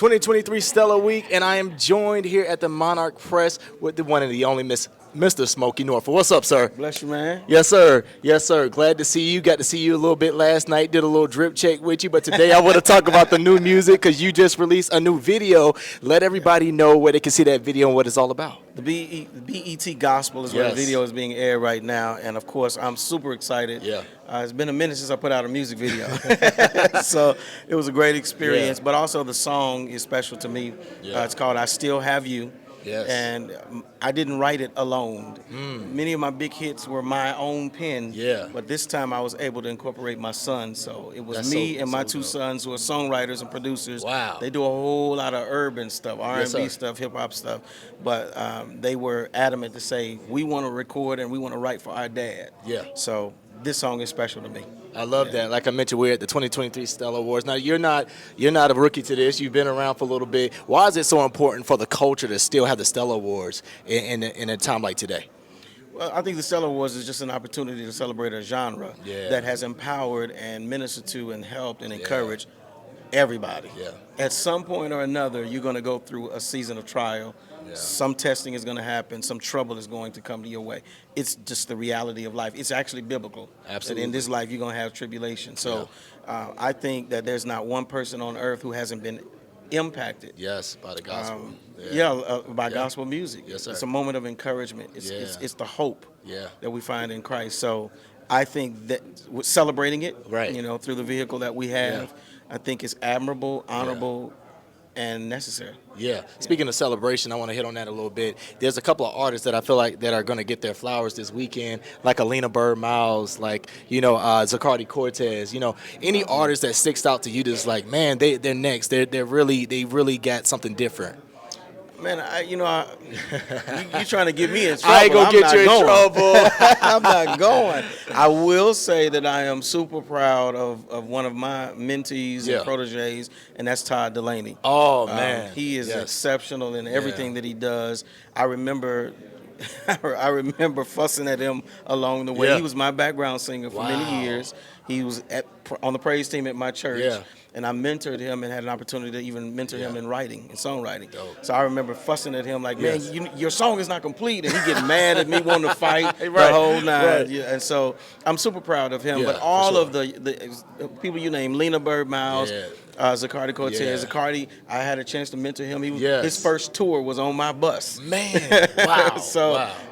2023 Stellar Week, and I am joined here at the Monarch Press with the one and the only Mr. Smokie Norful. What's up, sir? Bless you, man. Yes, sir. Yes, sir. Glad to see you. Got to see you a little bit last night. Did a little drip check with you, but today I want to talk about the new music because you just released a new video. Let everybody know where they can see that video and what it's all about. The BET Gospel is where the video is being aired right now, and of course, I'm super excited. Yeah. It's been a minute since I put out a music video, so it was a great experience. Yeah. But also, the song is special to me. Yeah. It's called "I Still Have You." Yes. And I didn't write it alone. Many of my big hits were my own pen. Yeah. But this time I was able to incorporate my son. So it was That's me so- and my so two dope. sons who are songwriters and producers. Wow. They do a whole lot of urban stuff, Yes, R&B sir. stuff, hip hop stuff. But they were adamant to say, we want to record and we want to write for our dad. Yeah. So this song is special to me. I love that. Like I mentioned, we're at the 2023 Stellar Awards. Now, you're not a rookie to this. You've been around for a little bit. Why is it so important for the culture to still have the Stellar Awards in a time like today? Well, I think the Stellar Awards is just an opportunity to celebrate a genre Yeah. that has empowered and ministered to and helped and encouraged everybody. Yeah. At some point or another, you're going to go through a season of trial. Yeah. Some testing is going to happen. Some trouble is going to come to your way. It's just the reality of life. It's actually biblical. Absolutely. That in this life, you're going to have tribulation. So I think that there's not one person on earth who hasn't been impacted. Yes, by the gospel. By gospel music. Yes, sir. It's a moment of encouragement. It's the hope that we find in Christ. So I think that we're celebrating it, Right. through the vehicle that we have, I think it's admirable, honorable, and necessary. Yeah. Speaking of celebration, I want to hit on that a little bit. There's a couple of artists that I feel like that are going to get their flowers this weekend, like Alina Bird Miles, like Zacardi Cortez. Any artist that sticks out to you that's like, man, they're next. They really got something different. Man, you trying to get me in trouble. I ain't gonna get you in trouble. I'm not going. I will say that I am super proud of one of my mentees and proteges, and that's Todd Delaney. Oh man, he is exceptional in everything that he does. I remember fussing at him along the way. Yeah. He was my background singer for many years. He was on the praise team at my church, and I mentored him and had an opportunity to even mentor him in writing and songwriting. Dope. So I remember fussing at him like, man, your song is not complete, and he getting mad at me, wanting to fight the whole nine. Right. Yeah, and so I'm super proud of him. Yeah, but all for of the people you named, Lena Bird Miles, Zacardi Cortez. Zacardi, I had a chance to mentor him. His first tour was on my bus. Man, wow.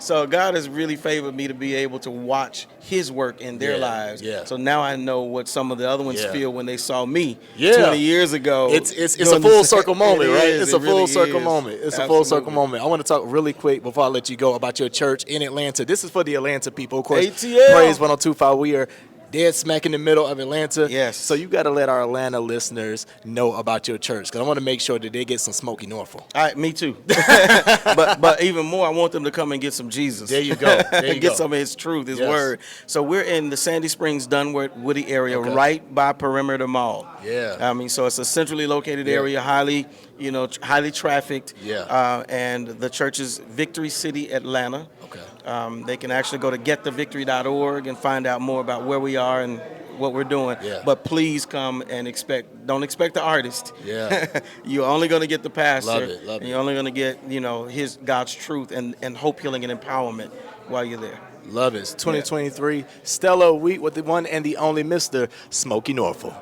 So God has really favored me to be able to watch his work in their lives. Yeah. So now I know what some of the other ones feel when they saw me 20 20 years ago. It's a full circle moment, right? It's a full circle moment. It's a full circle moment. I want to talk really quick before I let you go about your church in Atlanta. This is for the Atlanta people, of course. ATL. Praise 102.5. We are dead smack in the middle of Atlanta. Yes. So you got to let our Atlanta listeners know about your church, because I want to make sure that they get some Smokie Norful. All right, me too. but even more, I want them to come and get some Jesus. There you go. Get some of his truth, his word. So we're in the Sandy Springs, Dunwoody, Woody area, right by Perimeter Mall. Yeah. I mean, so it's a centrally located area, highly trafficked. Yeah. And the church is Victory City, Atlanta. Okay. They can actually go to gettevictory.org and find out more about where we are and what we're doing. Yeah. But please come and don't expect the artist. Yeah. You're only going to get the pastor. Love it. And you're only going to get, God's truth and hope, healing, and empowerment while you're there. Love it. It's 2023 Stellar Week with the one and the only Mr. Smokie Norful.